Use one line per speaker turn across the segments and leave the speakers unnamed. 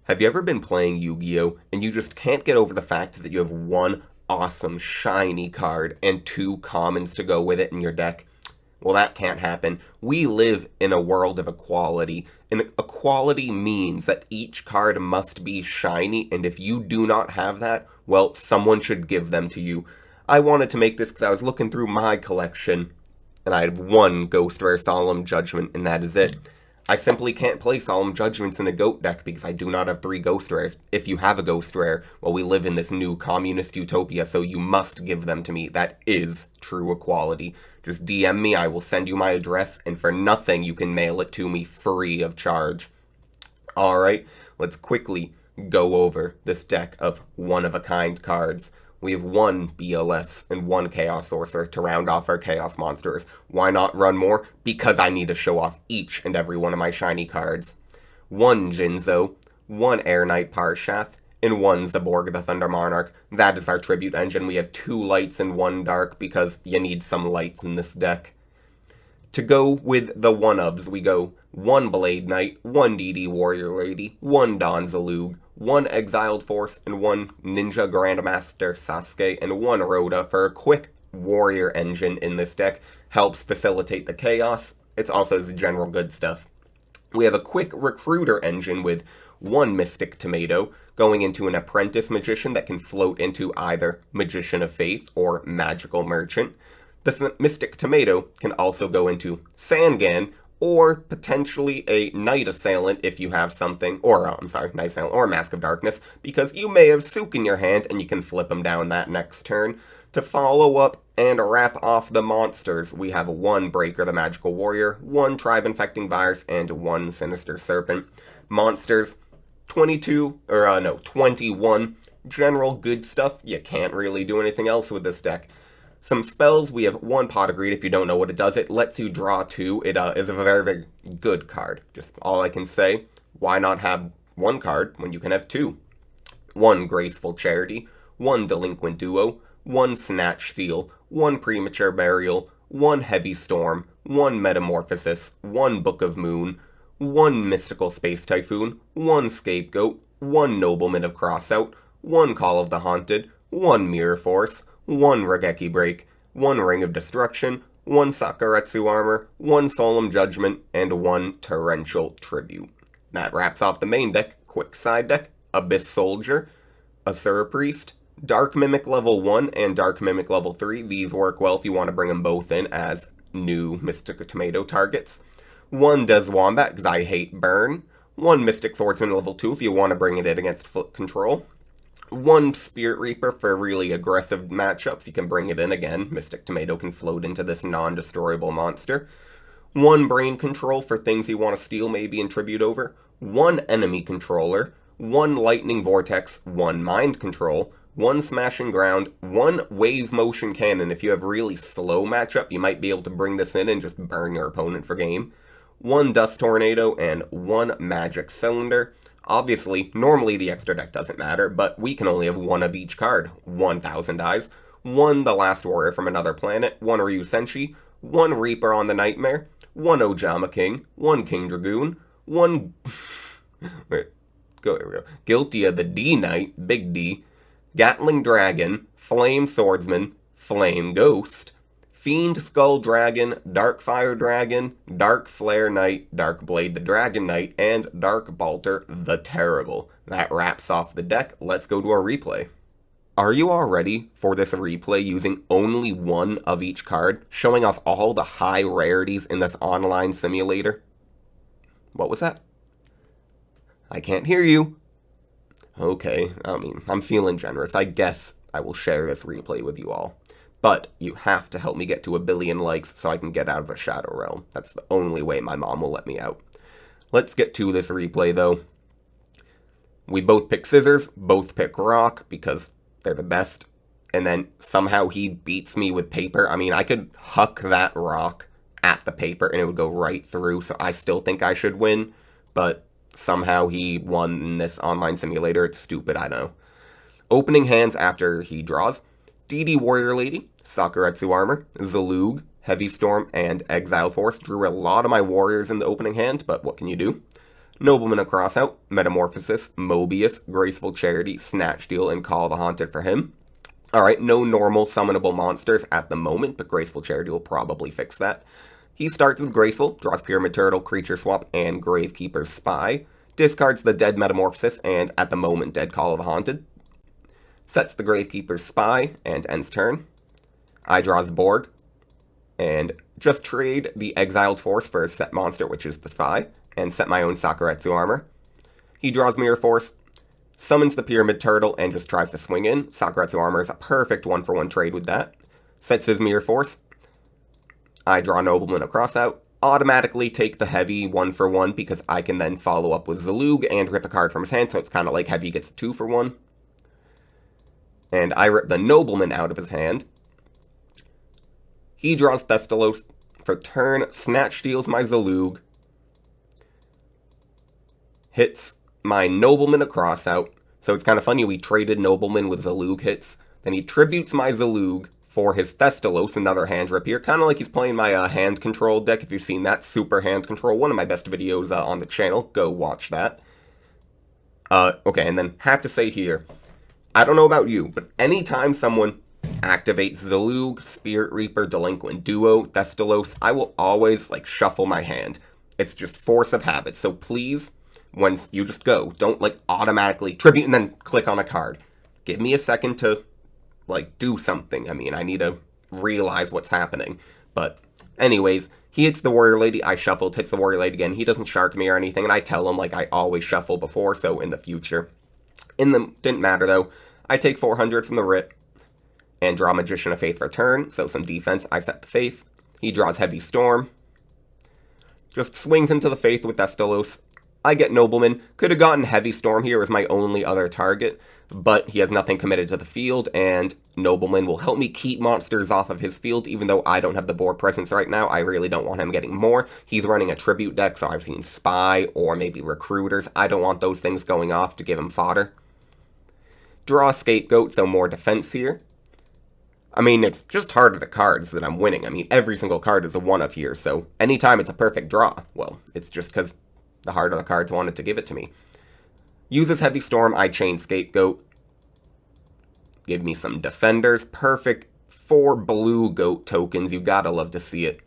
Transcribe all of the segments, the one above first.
Have you ever been playing Yu-Gi-Oh! And you just can't get over the fact that you have one awesome shiny card and two commons to go with it in your deck? Well, that can't happen. We live in a world of equality, and equality means that each card must be shiny, and if you do not have that, well, someone should give them to you. I wanted to make this because I was looking through my collection, and I have one Ghost Rare Solemn Judgment, and that is it. I simply can't play Solemn Judgments in a GOAT deck because I do not have 3 Ghost Rares. If you have a Ghost Rare, well, we live in this new communist utopia, so you must give them to me. That is true equality. Just DM me, I will send you my address, and for nothing, you can mail it to me free of charge. Alright, let's quickly go over this deck of one-of-a-kind cards. We have one BLS and one Chaos Sorcerer to round off our Chaos Monsters. Why not run more? Because I need to show off each and every one of my shiny cards. One Jinzo, one Air Knight Parshath, and one Zaborg the Thunder Monarch. That is our tribute engine. We have 2 lights and 1 dark because you need some lights in this deck. To go with the one-ofs, we go 1 Blade Knight, 1 DD Warrior Lady, 1 Don Zalug, 1 Exiled Force, and 1 Ninja Grandmaster Sasuke, and 1 Rhoda for a quick warrior engine in this deck. Helps facilitate the chaos. It's also the general good stuff. We have a quick recruiter engine with 1 Mystic Tomato, going into an Apprentice Magician that can float into either Magician of Faith or Magical Merchant. The Mystic Tomato can also go into Sangan, or potentially a Night Assailant if you have something, Night Assailant, or Mask of Darkness, because you may have Sook in your hand and you can flip them down that next turn. To follow up and wrap off the monsters, we have 1 Breaker the Magical Warrior, 1 Tribe Infecting Virus, and 1 Sinister Serpent. Monsters, 21. General good stuff. You can't really do anything else with this deck. Some spells, we have 1 Pot of Greed. If you don't know what it does, it lets you draw 2. It is a very, very good card. Just all I can say, why not have 1 card when you can have 2? 1 Graceful Charity, 1 Delinquent Duo, 1 Snatch Steal, 1 Premature Burial, 1 Heavy Storm, 1 Metamorphosis, 1 Book of Moon, 1 Mystical Space Typhoon, 1 Scapegoat, 1 Nobleman of Crossout, 1 Call of the Haunted, 1 Mirror Force, 1 Raigeki Break, 1 Ring of Destruction, 1 Sakuretsu Armor, 1 Solemn Judgment, and 1 Torrential Tribute. That wraps off the main deck. Quick side deck, Abyss Soldier, Asura Priest, Dark Mimic level 1 and Dark Mimic level 3. These work well if you want to bring them both in as new Mystic Tomato targets. 1 Des Wombat, because I hate burn. 1 Mystic Swordsman level 2 if you want to bring it in against foot control. 1 Spirit Reaper for really aggressive matchups. You can bring it in again. Mystic Tomato can float into this non-destroyable monster. 1 Brain Control for things you want to steal maybe and tribute over. 1 Enemy Controller. 1 Lightning Vortex. 1 Mind Control. 1 Smashing Ground. 1 Wave Motion Cannon. If you have really slow matchup, you might be able to bring this in and just burn your opponent for game. 1 Dust Tornado and 1 Magic Cylinder. Obviously, normally the extra deck doesn't matter, but we can only have 1 of each card. 1 Thousand Eyes, 1 The Last Warrior from Another Planet, 1 Ryu Senshi, 1 Reaper on the Nightmare, 1 Ojama King, 1 King Dragoon, 1... Here we go. Guilty of the D-Knight, Big D, Gatling Dragon, Flame Swordsman, Flame Ghost, Fiend Skull Dragon, Dark Fire Dragon, Dark Flare Knight, Dark Blade the Dragon Knight, and Dark Balter the Terrible. That wraps off the deck. Let's go to our replay. Are you all ready for this replay using only 1 of each card, showing off all the high rarities in this online simulator? What was that? I can't hear you. Okay, I'm feeling generous. I guess I will share this replay with you all. But you have to help me get to 1 billion likes so I can get out of the Shadow Realm. That's the only way my mom will let me out. Let's get to this replay, though. We both pick scissors, both pick rock, because they're the best. And then somehow he beats me with paper. I mean, I could huck that rock at the paper and it would go right through, so I still think I should win. But somehow he won in this online simulator. It's stupid, I know. Opening hands after he draws. DD Warrior Lady, Sakuretsu Armor, Zalug, Heavy Storm, and Exiled Force. Drew a lot of my warriors in the opening hand, but what can you do? Nobleman across out, Metamorphosis, Mobius, Graceful Charity, Snatch Steal, and Call of the Haunted for him. Alright, no normal summonable monsters at the moment, but Graceful Charity will probably fix that. He starts with Graceful, draws Pyramid Turtle, Creature Swap, and Gravekeeper's Spy. Discards the dead Metamorphosis and, at the moment, dead Call of the Haunted. Sets the Gravekeeper's Spy and ends turn. I draw Zaborg, and just trade the Exiled Force for a set monster, which is the Spy, and set my own Sakuretsu armor. He draws Mirror Force, summons the Pyramid Turtle, and just tries to swing in. Sakuretsu armor is a perfect one-for-one trade with that. Sets his Mirror Force. I draw Nobleman across out. Automatically take the Heavy 1-for-1 because I can then follow up with Zalug and rip a card from his hand, so it's kind of like Heavy gets a 2-for-1. And I rip the Nobleman out of his hand. He draws Thestalos for turn, Snatch Steals my Zalug, hits my Nobleman across out. So it's kind of funny, we traded Nobleman with Zalug hits. Then he tributes my Zalug for his Thestalos, another hand rip here. Kind of like he's playing my hand control deck, if you've seen that. Super hand control, one of my best videos on the channel. Go watch that. Okay, and then have to say here, I don't know about you, but anytime someone activates Zalug, Spirit Reaper, Delinquent Duo, Thestalos, I will always, like, shuffle my hand. It's just force of habit, so please, when you just go, don't, like, automatically tribute and then click on a card. Give me a second to, like, do something. I mean, I need to realize what's happening. But, anyways, he hits the Warrior Lady, I shuffled, hits the Warrior Lady again. He doesn't shark me or anything, and I tell him, like, I always shuffle before, so in the future. Didn't matter, though. I take 400 from the rip and draw Magician of Faith for turn, so some defense. I set the Faith. He draws Heavy Storm. Just swings into the Faith with Thestalos. I get Nobleman. Could have gotten Heavy Storm here as my only other target, but he has nothing committed to the field, and Nobleman will help me keep monsters off of his field, even though I don't have the board presence right now. I really don't want him getting more. He's running a Tribute deck, so I've seen Spy or maybe Recruiters. I don't want those things going off to give him fodder. Draw Scapegoat, so more defense here. I mean, it's just harder the cards that I'm winning. I mean, every single card is a 1-of here, so anytime it's a perfect draw, well, it's just because the harder the cards wanted to give it to me. Uses Heavy Storm, I chain Scapegoat. Give me some Defenders. Perfect 4 blue goat tokens. You gotta love to see it.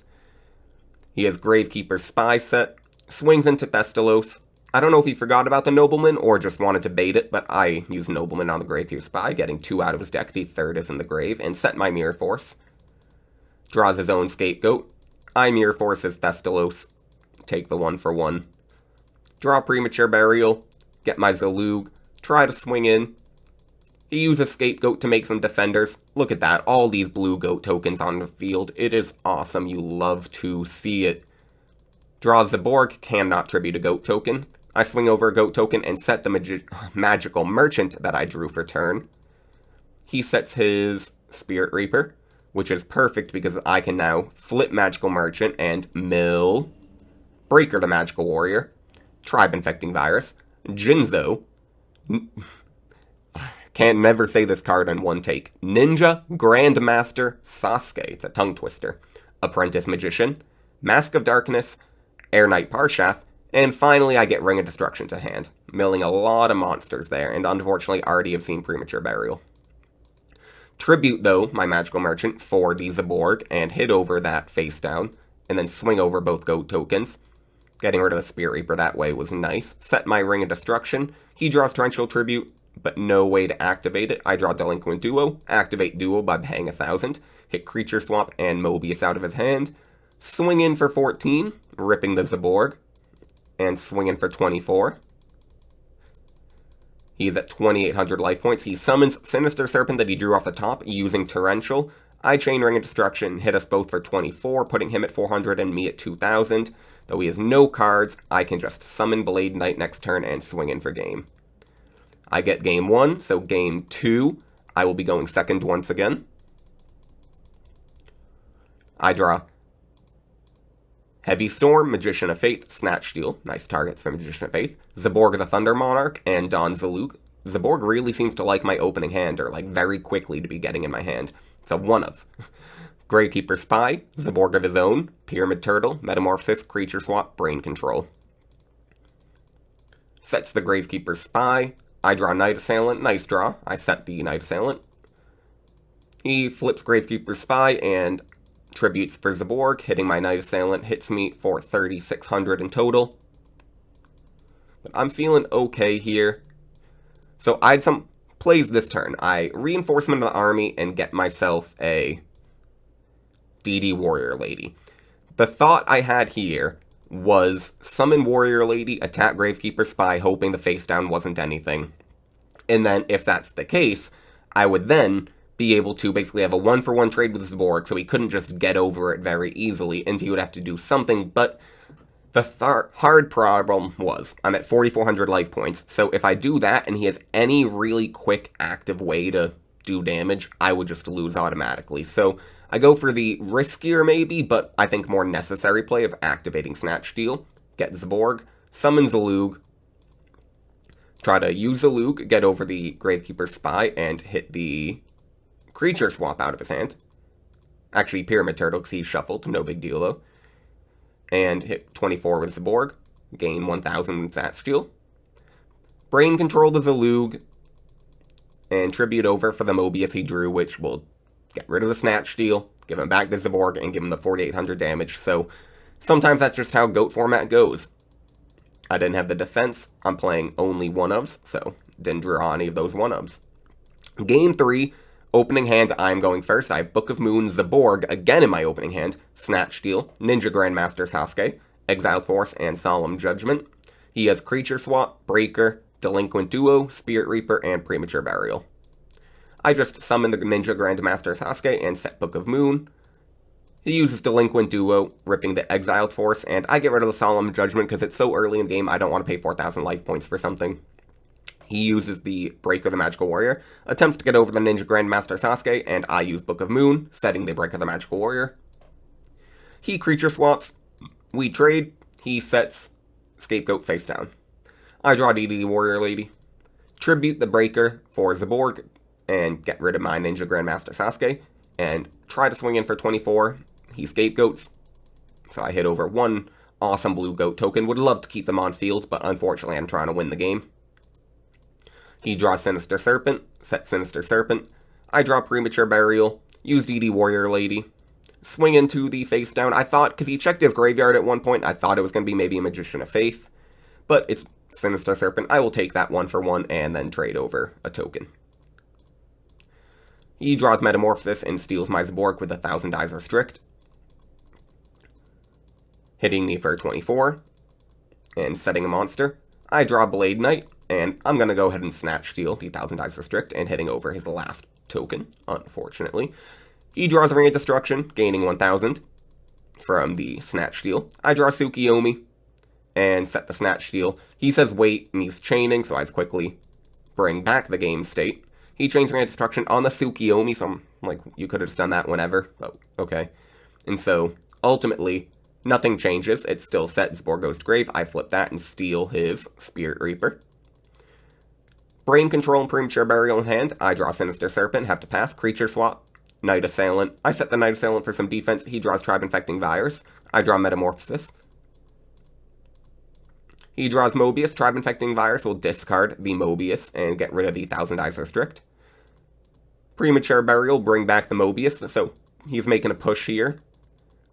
He has Gravekeeper Spy set. Swings into Thestalos. I don't know if he forgot about the Nobleman or just wanted to bait it, but I use Nobleman on the Gravekeeper Spy, getting 2 out of his deck. The third is in the grave, and set my Mirror Force. Draws his own Scapegoat. I Mirror Force his Thestalos. Take the 1-for-1. Draw Premature Burial. Get my Zalug. Try to swing in. He uses Scapegoat to make some Defenders. Look at that, all these blue goat tokens on the field. It is awesome, you love to see it. Draw Zaborg, cannot tribute a goat token. I swing over a goat token and set the Magical Merchant that I drew for turn. He sets his Spirit Reaper, which is perfect because I can now flip Magical Merchant and mill Breaker the Magical Warrior, Tribe Infecting Virus, Jinzo, can't never say this card in one take, Ninja, Grandmaster, Sasuke, it's a tongue twister, Apprentice Magician, Mask of Darkness, Air Knight Parshath, and finally I get Ring of Destruction to hand, milling a lot of monsters there, and unfortunately already have seen Premature Burial. Tribute, though, my Magical Merchant for the Zaborg, and hit over that face down, and then swing over both goat tokens. Getting rid of the Spirit Reaper that way was nice. Set my Ring of Destruction. He draws Torrential Tribute, but no way to activate it. I draw Delinquent Duo, activate Duo by paying 1,000, hit Creature Swap and Mobius out of his hand, swing in for 14, ripping the Zaborg, and swing in for 24. He's at 2,800 life points. He summons Sinister Serpent that he drew off the top using Torrential. I chain Ring of Destruction, hit us both for 24, putting him at 400 and me at 2,000. Though he has no cards, I can just summon Blade Knight next turn and swing in for game. I get game 1, so game 2, I will be going second once again. I draw Heavy Storm, Magician of Faith, Snatch Steal, nice targets for Magician of Faith, Zaborg the Thunder Monarch, and Don Zalug. Zaborg really seems to like my opening hand, or like very quickly to be getting in my hand. It's a 1-of. Gravekeeper Spy, Zaborg of his own, Pyramid Turtle, Metamorphosis, Creature Swap, Brain Control. Sets the Gravekeeper's Spy. I draw Night Assailant. Nice draw. I set the Night Assailant. He flips Gravekeeper's Spy and tributes for Zaborg. Hitting my Night Assailant hits me for 3,600 in total. But I'm feeling okay here. So I had some plays this turn. I Reinforcement of the Army and get myself a DD Warrior Lady. The thought I had here was summon Warrior Lady, attack Gravekeeper Spy, hoping the face down wasn't anything. And then, if that's the case, I would then be able to basically have a 1-for-1 trade with Zaborg, so he couldn't just get over it very easily, and he would have to do something. But the hard problem was, I'm at 4,400 life points, so if I do that and he has any really quick active way to do damage, I would just lose automatically. So I go for the riskier maybe, but I think more necessary play of activating Snatch Steal, get Zaborg, summon Zalug, try to use Zalug, get over the Gravekeeper Spy, and hit the creature swap out of his hand. Actually, Pyramid Turtle, because he's shuffled, no big deal though. And hit 24 with Zaborg, gain 1,000 with Snatch Steal. Brain Control the Zalug, and tribute over for the Mobius he drew, which will get rid of the Snatch Steal, give him back to Zaborg, and give him the 4,800 damage. So sometimes that's just how GOAT format goes. I didn't have the defense. I'm playing only 1-ofs, so didn't draw any of those 1-ofs. Game 3, opening hand, I'm going first. I have Book of Moon, Zaborg, again in my opening hand, Snatch Steal, Ninja Grandmaster Sasuke, Exiled Force, and Solemn Judgment. He has Creature Swap, Breaker, Delinquent Duo, Spirit Reaper, and Premature Burial. I just summon the Ninja Grandmaster Sasuke and set Book of Moon. He uses Delinquent Duo, ripping the Exiled Force, and I get rid of the Solemn Judgment because it's so early in the game I don't want to pay 4,000 life points for something. He uses the Breaker the Magical Warrior, attempts to get over the Ninja Grandmaster Sasuke, and I use Book of Moon, setting the Breaker the Magical Warrior. He creature swaps, we trade, he sets Scapegoat face down. I draw DD Warrior Lady, tribute the Breaker for Zaborg, and get rid of my Ninja Grandmaster Sasuke, and try to swing in for 24. He scapegoats, so I hit over one awesome blue goat token. Would love to keep them on field, but unfortunately I'm trying to win the game. He draws Sinister Serpent, set Sinister Serpent. I draw Premature Burial, use DD Warrior Lady, swing into the face down. I thought, because he checked his graveyard at one point, I thought it was going to be maybe a Magician of Faith, but it's Sinister Serpent. I will take that 1-for-1 and then trade over a token. He draws Metamorphosis and steals my Zaborg with 1,000 Dies Restrict, hitting me for 24 and setting a monster. I draw Blade Knight, and I'm going to go ahead and Snatch Steal the 1,000 Dies Restrict and hitting over his last token, unfortunately. He draws Ring of Destruction, gaining 1,000 from the Snatch Steal. I draw Tsukiyomi and set the Snatch Steal. He says wait, and he's chaining, so I quickly bring back the game state. He chains Ring of Destruction on the Tsukiyomi, so I'm like, you could have just done that whenever. Oh, okay. And so, ultimately, nothing changes. It's still set. Zaborg goes to grave. I flip that and steal his Spirit Reaper. Brain Control and Premature Burial in hand. I draw Sinister Serpent, have to pass. Creature Swap, Night Assailant. I set the Night Assailant for some defense. He draws Tribe Infecting Virus. I draw Metamorphosis. He draws Mobius. Tribe Infecting Virus will discard the Mobius and get rid of the 1,000 Dies Restrict. Premature Burial, bring back the Mobius, so he's making a push here.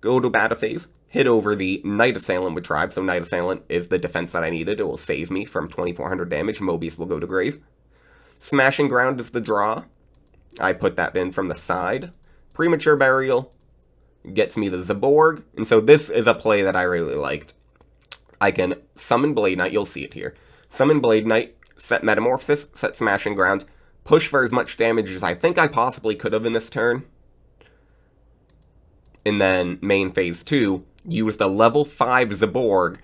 Go to Battle Phase, hit over the Night Assailant with Tribe, so Night Assailant is the defense that I needed. It will save me from 2,400 damage. Mobius will go to grave. Smashing Ground is the draw. I put that in from the side. Premature Burial gets me the Zaborg, and so this is a play that I really liked. I can summon Blade Knight, you'll see it here. Summon Blade Knight, set Metamorphosis, set Smashing Ground, push for as much damage as I think I possibly could have in this turn. And then main phase 2, use the level 5 Zaborg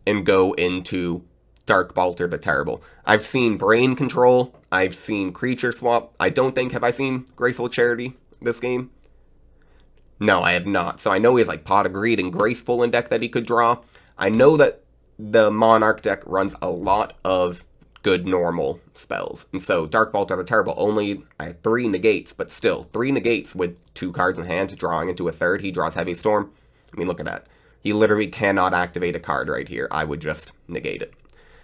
and go into Dark Balter the Terrible. I've seen Brain Control, I've seen Creature Swap. I don't think, have I seen Graceful Charity this game? No, I have not. So I know he has like Pot of Greed and Graceful in deck that he could draw. I know that the Monarch deck runs a lot of good normal spells. And so Dark Balter the Terrible, only I had 3 negates, but still 3 negates with 2 cards in hand, drawing into a third. He draws Heavy Storm. I mean, look at that. He literally cannot activate a card right here. I would just negate it.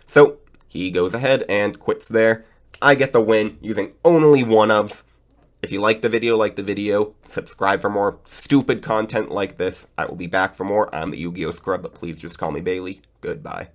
So He goes ahead and quits there. I get the win using only one-ofs. If you like the video, subscribe for more stupid content like this. I will be back for more. I'm the Yu-Gi-Oh! Scrub, but please just call me Bailey. Goodbye.